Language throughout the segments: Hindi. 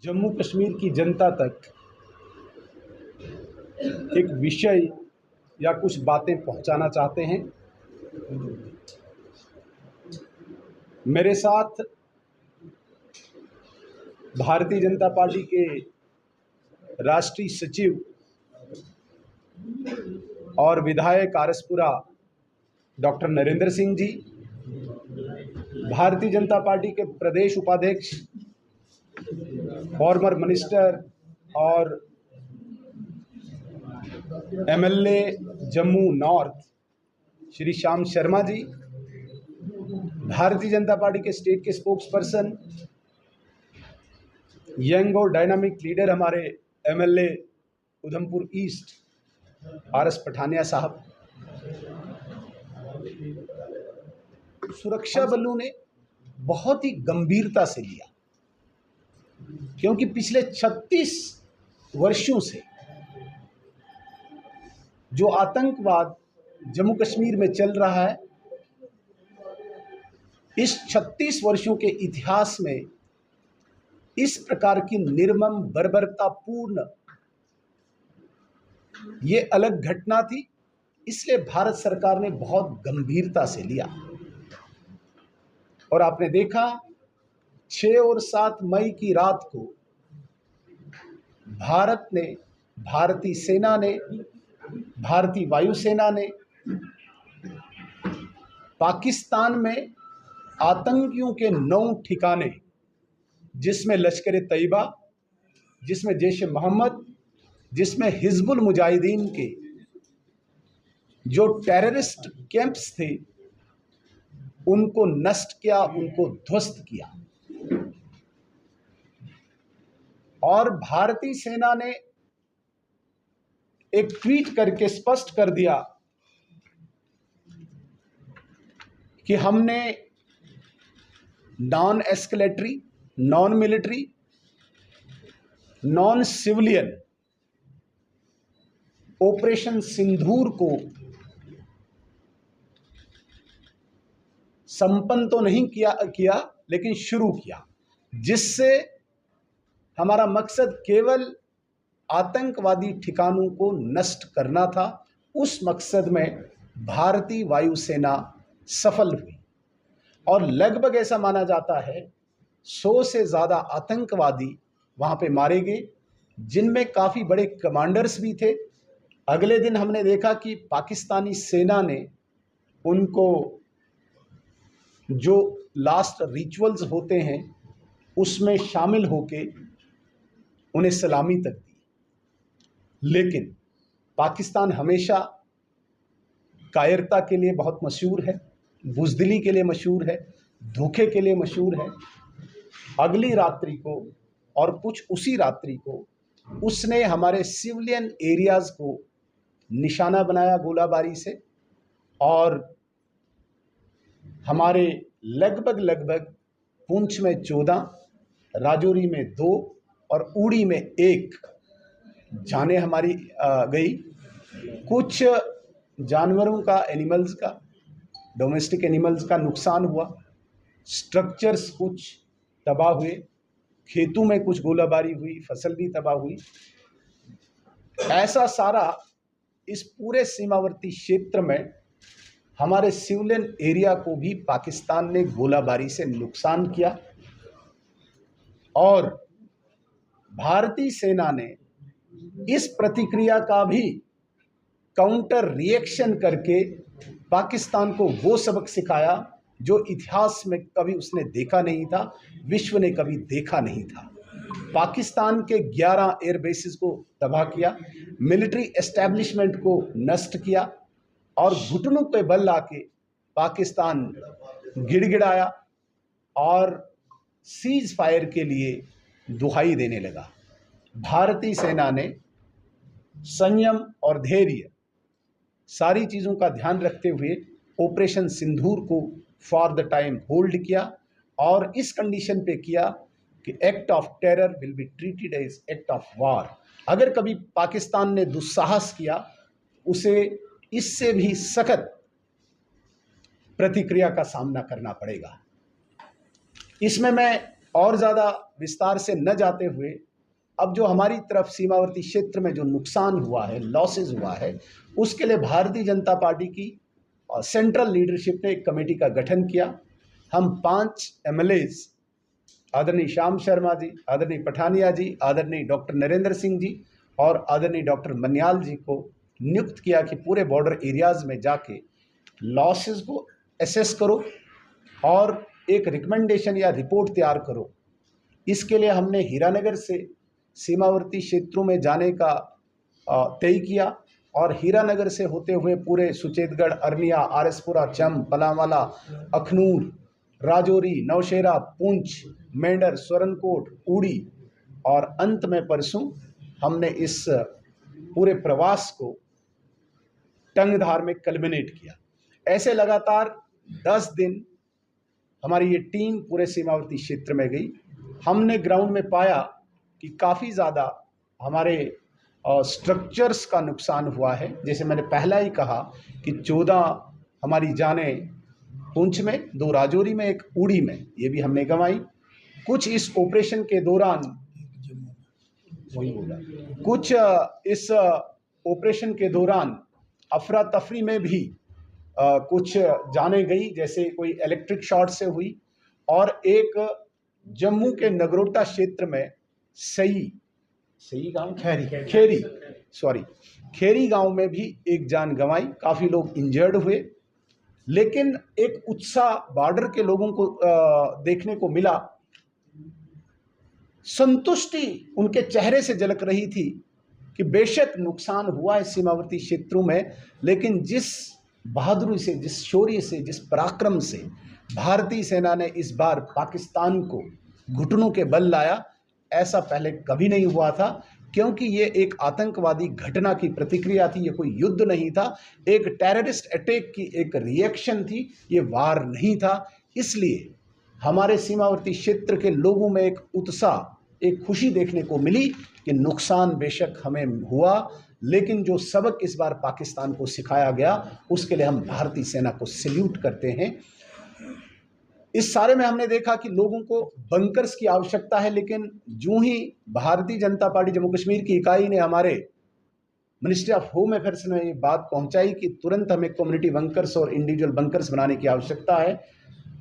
जम्मू कश्मीर की जनता तक एक विषय या कुछ बातें पहुंचाना चाहते हैं। मेरे साथ भारतीय जनता पार्टी के राष्ट्रीय सचिव और विधायक आरएसपुरा डॉक्टर नरेंद्र सिंह जी, भारतीय जनता पार्टी के प्रदेश उपाध्यक्ष फॉर्मर मिनिस्टर और MLA Jammu north Shri Shyam Sharma ji, Bharatiya Janata party के स्टेट के स्पोक्स पर्सन यंग और डायनामिक लीडर हमारे MLA Udhampur east RS Pathania साहब, सुरक्षा बलों ने बहुत ही गंभीरता से लिया, क्योंकि पिछले 36 वर्षों से जो आतंकवाद जम्मू कश्मीर में चल रहा है, इस 36 वर्षों के इतिहास में इस प्रकार की निर्मम बर्बरतापूर्ण ये अलग घटना थी। इसलिए भारत सरकार ने बहुत गंभीरता से लिया और आपने देखा 6 और 7 मई की रात को भारत ने, भारतीय सेना ने, भारतीय वायुसेना ने पाकिस्तान में आतंकियों के 9 ठिकाने, जिसमें लश्कर तैयबा, जिसमें जैश ए मोहम्मद, जिसमें हिजबुल मुजाहिदीन के जो टेररिस्ट कैंप्स थे, उनको नष्ट किया, उनको ध्वस्त किया। और भारतीय सेना ने एक ट्वीट करके स्पष्ट कर दिया कि हमने non escalatory, non military, non civilian operation Sindoor को संपन्न तो नहीं किया लेकिन शुरू किया, जिससे हमारा मकसद केवल आतंकवादी ठिकानों को नष्ट करना था। उस मकसद में भारतीय वायुसेना सफल हुई और लगभग ऐसा माना जाता है 100 से ज़्यादा आतंकवादी वहाँ पे मारे गए, जिनमें काफ़ी बड़े कमांडर्स भी थे। अगले दिन हमने देखा कि पाकिस्तानी सेना ने उनको जो लास्ट रिचुअल्स होते हैं उसमें शामिल होके उन्हें सलामी तक दी। लेकिन पाकिस्तान हमेशा कायरता के लिए बहुत मशहूर है, बुज़दिली के लिए मशहूर है, धोखे के लिए मशहूर है। अगली रात्रि को और कुछ उसी रात्रि को उसने हमारे सिविलियन एरियाज़ को निशाना बनाया गोलाबारी से, और हमारे लगभग पुंछ में 14, राजौरी में 2 और उड़ी में 1 जाने हमारी गई। कुछ जानवरों का, एनिमल्स का, डोमेस्टिक एनिमल्स का नुकसान हुआ, स्ट्रक्चर्स कुछ तबाह हुए, खेतों में कुछ गोलाबारी हुई, फसल भी तबाह हुई। ऐसा सारा इस पूरे सीमावर्ती क्षेत्र में हमारे सिविलियन एरिया को भी पाकिस्तान ने गोलाबारी से नुकसान किया और भारतीय सेना ने इस प्रतिक्रिया का भी काउंटर रिएक्शन करके पाकिस्तान को वो सबक सिखाया जो इतिहास में कभी उसने देखा नहीं था, विश्व ने कभी देखा नहीं था। पाकिस्तान के 11 एयर बेसिस को तबाह किया, मिलिट्री एस्टैब्लिशमेंट को नष्ट किया और घुटनों पे बल लाके पाकिस्तान गिड़गिड़ाया और सीज फायर के लिए दुहाई देने लगा। भारतीय सेना ने संयम और धैर्य, सारी चीज़ों का ध्यान रखते हुए ऑपरेशन सिंदूर को फॉर द टाइम होल्ड किया और इस कंडीशन पे किया कि act of terror will be treated as act of war. अगर कभी पाकिस्तान ने दुस्साहस किया, उसे इससे भी सख्त प्रतिक्रिया का सामना करना पड़ेगा। इसमें मैं और ज़्यादा विस्तार से न जाते हुए, अब जो हमारी तरफ सीमावर्ती क्षेत्र में जो नुकसान हुआ है, लॉसेस हुआ है, उसके लिए भारतीय जनता पार्टी की सेंट्रल लीडरशिप ने एक कमेटी का गठन किया। हम 5 एमएलएज, आदरणीय श्याम शर्मा जी, आदरणीय पठानिया जी, आदरणीय डॉक्टर नरेंद्र सिंह जी और आदरणीय डॉक्टर मन्याल जी को नियुक्त किया कि पूरे बॉर्डर एरियाज़ में जाके लॉसेस को एसेस करो और एक रिकमेंडेशन या रिपोर्ट तैयार करो। इसके लिए हमने हीरानगर से सीमावर्ती क्षेत्रों में जाने का तय किया और हीरानगर से होते हुए पूरे सुचेतगढ़, अरनिया, आरएसपुरा, चम, पलामाला, अखनूर, राजौरी, नौशेरा, पुंछ, मेंढर, स्वरनकोट, उड़ी और अंत में परसों हमने इस पूरे प्रवास को टंगधार में कल्मिनेट किया। ऐसे लगातार 10 दिन हमारी ये टीम पूरे सीमावर्ती क्षेत्र में गई। हमने ग्राउंड में पाया कि काफ़ी ज़्यादा हमारे स्ट्रक्चर्स का नुकसान हुआ है। जैसे मैंने पहला ही कहा कि 14 हमारी जानें पुंछ में, 2 राजौरी में, 1 उड़ी में, ये भी हमने गंवाई। कुछ इस ऑपरेशन के दौरान अफरा तफरी में भी कुछ जाने गई, जैसे कोई इलेक्ट्रिक शॉर्ट से हुई। और एक जम्मू के नगरोटा क्षेत्र में खेरी गांव में भी एक जान गंवाई, काफ़ी लोग इंजर्ड हुए। लेकिन एक उत्साह बॉर्डर के लोगों को देखने को मिला, संतुष्टि उनके चेहरे से झलक रही थी कि बेशक नुकसान हुआ है सीमावर्ती क्षेत्रों में, लेकिन जिस बहादुरी से, जिस शौर्य से, जिस पराक्रम से भारतीय सेना ने इस बार पाकिस्तान को घुटनों के बल लाया, ऐसा पहले कभी नहीं हुआ था। क्योंकि ये एक आतंकवादी घटना की प्रतिक्रिया थी, ये कोई युद्ध नहीं था, एक टेररिस्ट अटैक की एक रिएक्शन थी, ये वार नहीं था। इसलिए हमारे सीमावर्ती क्षेत्र के लोगों में एक उत्साह, एक खुशी देखने को मिली कि नुकसान बेशक हमें हुआ, लेकिन जो सबक इस बार पाकिस्तान को सिखाया गया, उसके लिए हम भारतीय सेना को सैल्यूट करते हैं। इस सारे में हमने देखा कि लोगों को बंकर्स की आवश्यकता है, लेकिन यूं ही भारतीय जनता पार्टी जम्मू कश्मीर की इकाई ने हमारे मिनिस्ट्री ऑफ होम अफेयर्स में ये बात पहुंचाई कि तुरंत हमें कम्युनिटी बंकर्स और इंडिविजुअल बंकर्स बनाने की आवश्यकता है।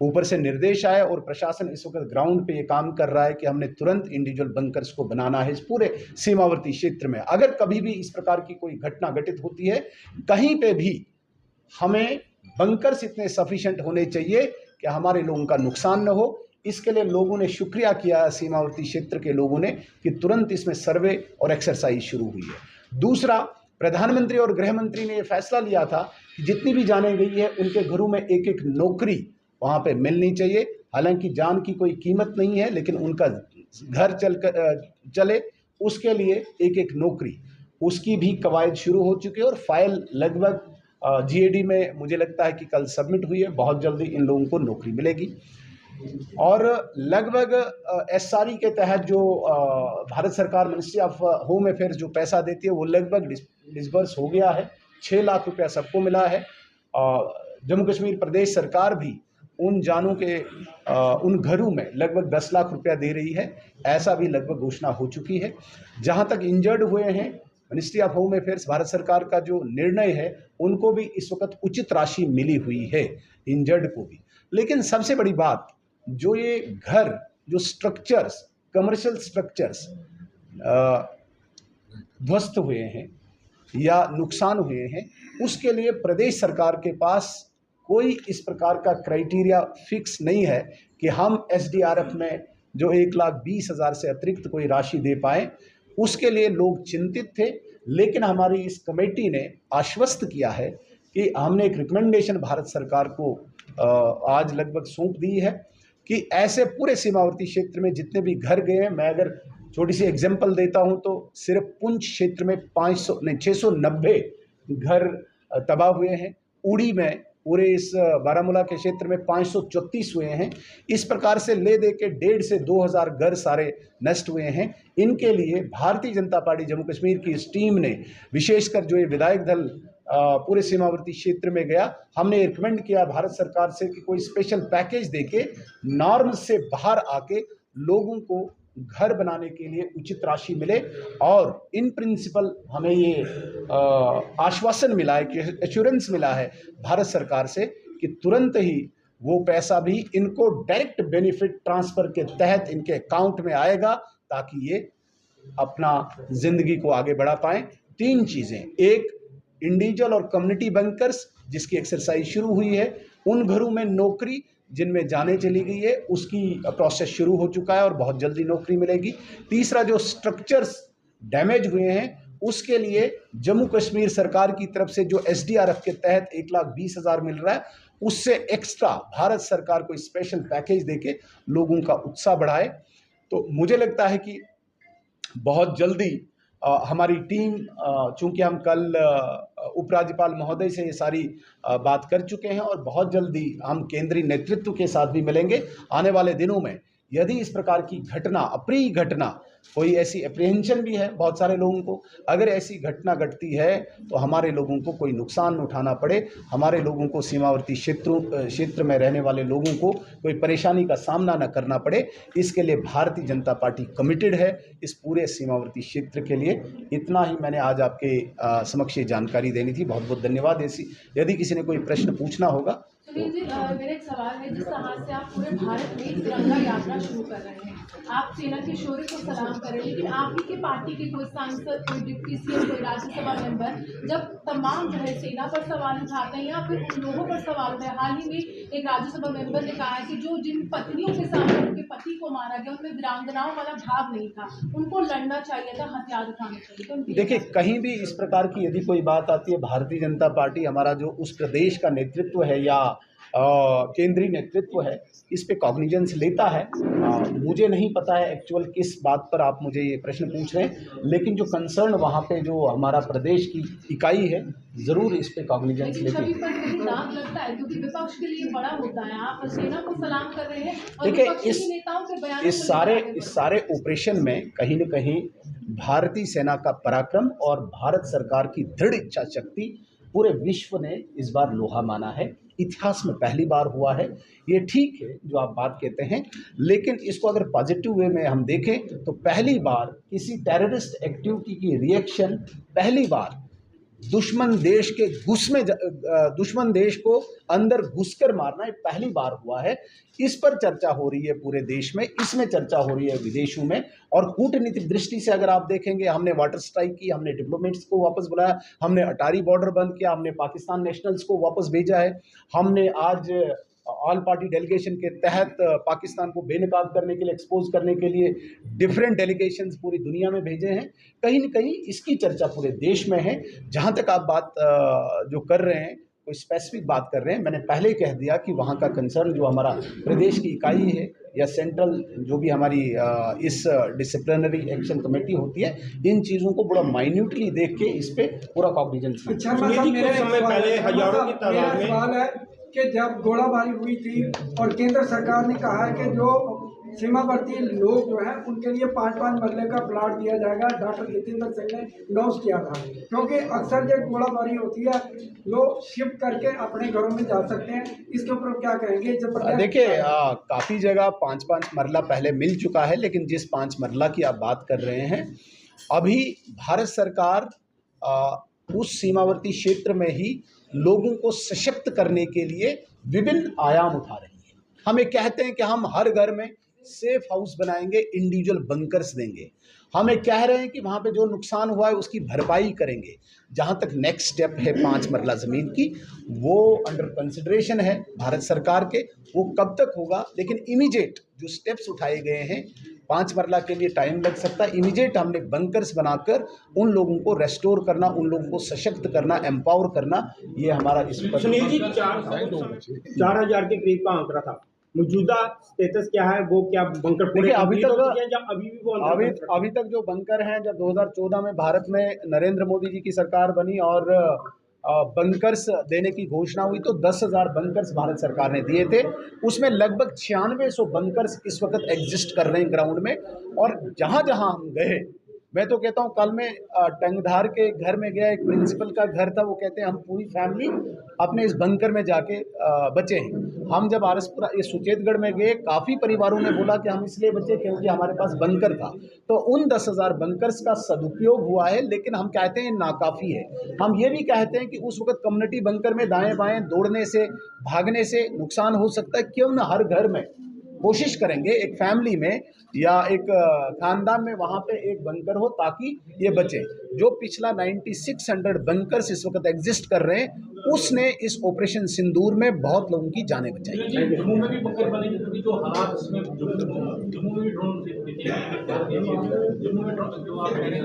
ऊपर से निर्देश आए और प्रशासन इस वक्त ग्राउंड पे ये काम कर रहा है कि हमने तुरंत इंडिविजुअल बंकर्स को बनाना है इस पूरे सीमावर्ती क्षेत्र में। अगर कभी भी इस प्रकार की कोई घटना घटित होती है कहीं पे भी, हमें बंकर्स इतने सफिशिएंट होने चाहिए कि हमारे लोगों का नुकसान न हो। इसके लिए लोगों ने शुक्रिया किया, सीमावर्ती क्षेत्र के लोगों ने, कि तुरंत इसमें सर्वे और एक्सरसाइज शुरू हुई है। दूसरा, प्रधानमंत्री और गृह मंत्री ने यह फैसला लिया था कि जितनी भी जानें गई है उनके घरों में एक एक नौकरी वहाँ पे मिलनी चाहिए। हालांकि जान की कोई कीमत नहीं है, लेकिन उनका घर चले उसके लिए एक एक नौकरी, उसकी भी कवायद शुरू हो चुकी है और फाइल लगभग जीएडी में मुझे लगता है कि कल सबमिट हुई है। बहुत जल्दी इन लोगों को नौकरी मिलेगी। और लगभग एसआरई के तहत जो भारत सरकार मिनिस्ट्री ऑफ होम अफेयर्स जो पैसा देती है वो लगभग डिसबर्स हो गया है। 6 लाख रुपया सबको मिला है। जम्मू कश्मीर प्रदेश सरकार भी उन जानों के उन घरों में लगभग 10 लाख रुपया दे रही है, ऐसा भी लगभग घोषणा हो चुकी है। जहां तक इंजर्ड हुए हैं, ministry of home affairs Bharat सरकार का जो निर्णय है उनको भी इस वक्त उचित राशि मिली हुई है, इंजर्ड को भी। लेकिन सबसे बड़ी बात, जो ये घर, जो स्ट्रक्चर्स, कमर्शियल स्ट्रक्चर्स ध्वस्त हुए हैं या नुकसान हुए हैं, उसके लिए प्रदेश सरकार के पास कोई इस प्रकार का क्राइटेरिया फिक्स नहीं है कि हम एसडीआरएफ में जो 1,20,000 से अतिरिक्त कोई राशि दे पाएँ। उसके लिए लोग चिंतित थे, लेकिन हमारी इस कमेटी ने आश्वस्त किया है कि हमने एक रिकमेंडेशन भारत सरकार को आज लगभग सौंप दी है कि ऐसे पूरे सीमावर्ती क्षेत्र में जितने भी घर गए हैं, मैं अगर छोटी सी एग्जांपल देता हूं तो सिर्फ पुंछ क्षेत्र में 690 घर तबाह हुए हैं। उड़ी में, पूरे इस बारामूला के क्षेत्र में 534 हुए हैं। इस प्रकार से ले दे के 1,500 से 2,000 घर सारे नष्ट हुए हैं। इनके लिए भारतीय जनता पार्टी जम्मू कश्मीर की इस टीम ने, विशेषकर जो ये विधायक दल पूरे सीमावर्ती क्षेत्र में गया, हमने रिकमेंड किया भारत सरकार से कि कोई स्पेशल पैकेज देके नॉर्म से बाहर आके लोगों को घर बनाने के लिए उचित राशि मिले। और इन प्रिंसिपल हमें ये आश्वासन मिला है कि एश्योरेंस मिला है भारत सरकार से कि तुरंत ही वो पैसा भी इनको डायरेक्ट बेनिफिट ट्रांसफर के तहत इनके अकाउंट में आएगा, ताकि ये अपना जिंदगी को आगे बढ़ा पाएं। 3 चीजें, एक इंडिविजुअल और कम्युनिटी बैंकर्स जिसकी एक्सरसाइज शुरू हुई है, उन घरों में नौकरी जिनमें जाने चली गई है उसकी प्रोसेस शुरू हो चुका है और बहुत जल्दी नौकरी मिलेगी। तीसरा, जो स्ट्रक्चर्स डैमेज हुए हैं उसके लिए जम्मू कश्मीर सरकार की तरफ से जो SDRF के तहत 1,20,000 मिल रहा है, उससे एक्स्ट्रा भारत सरकार को स्पेशल पैकेज देके लोगों का उत्साह बढ़ाए। तो मुझे लगता है कि बहुत जल्दी हमारी टीम, चूंकि हम कल उपराज्यपाल महोदय से ये सारी बात कर चुके हैं और बहुत जल्दी हम केंद्रीय नेतृत्व के साथ भी मिलेंगे आने वाले दिनों में। यदि इस प्रकार की घटना, अप्रिय घटना, कोई ऐसी एप्रीहेंशन भी है बहुत सारे लोगों को, अगर ऐसी घटना घटती है तो हमारे लोगों को कोई नुकसान न उठाना पड़े, हमारे लोगों को, सीमावर्ती क्षेत्र में रहने वाले लोगों को कोई परेशानी का सामना न करना पड़े, इसके लिए भारतीय जनता पार्टी कमिटेड है इस पूरे सीमावर्ती क्षेत्र के लिए। इतना ही मैंने आज आपके समक्ष जानकारी देनी थी। बहुत बहुत धन्यवाद। ऐसी यदि किसी ने कोई प्रश्न पूछना होगा। सुनील जी, मेरा एक सवाल है। जिस तरह से आप पूरे भारत में तिरंगा यात्रा शुरू कर रहे हैं, आप सेना के शौर्य को सलाम कर रहे हैं, लेकिन आप ही के पार्टी के कोई सांसद, कोई डिप्टी सीएम, कोई राज्यसभा मेंबर जब तमाम जो है सेना पर सवाल उठाते हैं या फिर उन लोगों पर सवाल उठाए, हाल ही में एक राज्यसभा मेंबर ने कहा है कि जो जिन पत्नियों के सामने उनके पति को मारा गया उनमें वीरांगनाओं वाला भाव नहीं था, उनको लड़ना चाहिए था, हथियार उठाने चाहिए। तो देखिए, कहीं भी इस प्रकार की यदि कोई बात आती है, भारतीय जनता पार्टी, हमारा जो उस प्रदेश का नेतृत्व है या केंद्रीय नेतृत्व है, इस पे कॉग्निजेंस लेता है। मुझे नहीं पता है एक्चुअल किस बात पर आप मुझे ये प्रश्न पूछ रहे हैं, लेकिन जो कंसर्न वहाँ पे जो हमारा प्रदेश की इकाई है, ज़रूर इस पे कॉग्निजेंस लेती है। दाग लगता है क्योंकि विपक्ष के लिए बड़ा होता है, आप सेना को सलाम कर रहे हैं और देखिए, विपक्षी नेताओं के बयान इस सारे ऑपरेशन में कहीं न कहीं भारतीय सेना का पराक्रम और भारत सरकार की दृढ़ इच्छा शक्ति पूरे विश्व ने इस बार लोहा माना है। इतिहास में पहली बार हुआ है। ये ठीक है जो आप बात कहते हैं, लेकिन इसको अगर पॉजिटिव वे में हम देखें तो पहली बार किसी टेररिस्ट एक्टिविटी की रिएक्शन, पहली बार दुश्मन देश को अंदर घुसकर मारना, ये पहली बार हुआ है। इस पर चर्चा हो रही है पूरे देश में, इसमें चर्चा हो रही है विदेशों में। और कूटनीतिक दृष्टि से अगर आप देखेंगे, हमने वाटर स्ट्राइक की, हमने डिप्लोमेट्स को वापस बुलाया, हमने अटारी बॉर्डर बंद किया, हमने पाकिस्तान नेशनल्स को वापस भेजा है, हमने आज ऑल पार्टी डेलीगेशन के तहत पाकिस्तान को बेनकाब करने के लिए, एक्सपोज करने के लिए डिफरेंट डेलीगेशंस पूरी दुनिया में भेजे हैं। कहीं न कहीं इसकी चर्चा पूरे देश में है। जहाँ तक आप बात जो कर रहे हैं, कोई स्पेसिफिक बात कर रहे हैं, मैंने पहले ही कह दिया कि वहाँ का कंसर्न जो हमारा प्रदेश की इकाई है या सेंट्रल जो भी हमारी इस डिसिप्लिनरी एक्शन कमेटी होती है, इन चीज़ों को बड़ा माइन्यूटली देख के इस पर पूरा कॉग्निजेंस कि जब गोलाबारी हुई थी और केंद्र सरकार ने कहा है कि जो सीमावर्ती लोग जो हैं उनके लिए 5-5 मरले का प्लाट दिया जाएगा, डॉक्टर जितेंद्र सिंह ने अनाउंस किया था, क्योंकि अक्सर जब गोलाबारी होती है लोग शिफ्ट करके अपने घरों में जा सकते हैं। इसके ऊपर क्या कहेंगे? देखिए, काफ़ी जगह 5-5 मरला पहले मिल चुका है, लेकिन जिस 5 मरला की आप बात कर रहे हैं, अभी भारत सरकार उस सीमावर्ती क्षेत्र में ही लोगों को सशक्त करने के लिए विभिन्न आयाम उठा रही है। हमें कहते हैं कि हम हर घर में सेफ हाउस बनाएंगे, इंडिविजुअल बंकर्स देंगे। हमें कह रहे हैं कि वहाँ पे जो नुकसान हुआ है उसकी भरपाई करेंगे। जहाँ तक नेक्स्ट स्टेप है 5 मरला ज़मीन की, वो अंडर कंसिडरेशन है भारत सरकार के, वो कब तक होगा, लेकिन इमीडिएट जो स्टेप्स उठाए गए हैं 5 मरला के लिए टाइम लग सकता है। इमीडिएट हमने बंकर्स बनाकर उन लोगों को रेस्टोर करना, उन लोगों को सशक्त करना, एम्पावर करना, ये हमारा इस पर। सुनील जी, 4,000 के करीब का आंकड़ा था, मौजूदा स्टेटस क्या है? वो क्या बंकर पूरे अभी तक जो बंकर हैं, जब 2014 में भारत में नरेंद्र मोदी जी की सरकार बनी और बंकर्स देने की घोषणा हुई तो 10,000 बंकर्स भारत सरकार ने दिए थे। उसमें लगभग 9600 बंकर्स इस वक्त एग्जिस्ट कर रहे हैं ग्राउंड में। और जहां जहां हम गए मैं तो कहता हूँ, कल मैं टंगधार के घर में गया, एक प्रिंसिपल का घर था, वो कहते हैं हम पूरी फैमिली अपने इस बंकर में जाके बचे हैं। हम जब आरसपुरा ये सुचेतगढ़ में गए, काफ़ी परिवारों ने बोला कि हम इसलिए बचे क्योंकि हमारे पास बंकर था। तो उन 10,000 बंकर्स का सदुपयोग हुआ है, लेकिन हम कहते हैं नाकाफ़ी है। हम ये भी कहते हैं कि उस वक्त कम्युनिटी बंकर में दाएं बाएं दौड़ने से, भागने से नुकसान हो सकता है। क्यों न हर घर में कोशिश करेंगे, एक फैमिली में या एक खानदान में वहाँ पे एक बंकर हो, ताकि ये बचे। जो पिछला 9600 बंकर्स इस वक्त एग्जिस्ट कर रहे हैं, उसने इस ऑपरेशन सिंदूर में बहुत लोगों की जानें बचाई। जम्मू में भी बंकर बनेंगे, क्योंकि जो हालात इसमें जम्मू में भी ड्रोन जम्मू में ड्रोन जो आप कह रहे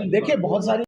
हैं, देखिए बहुत सारी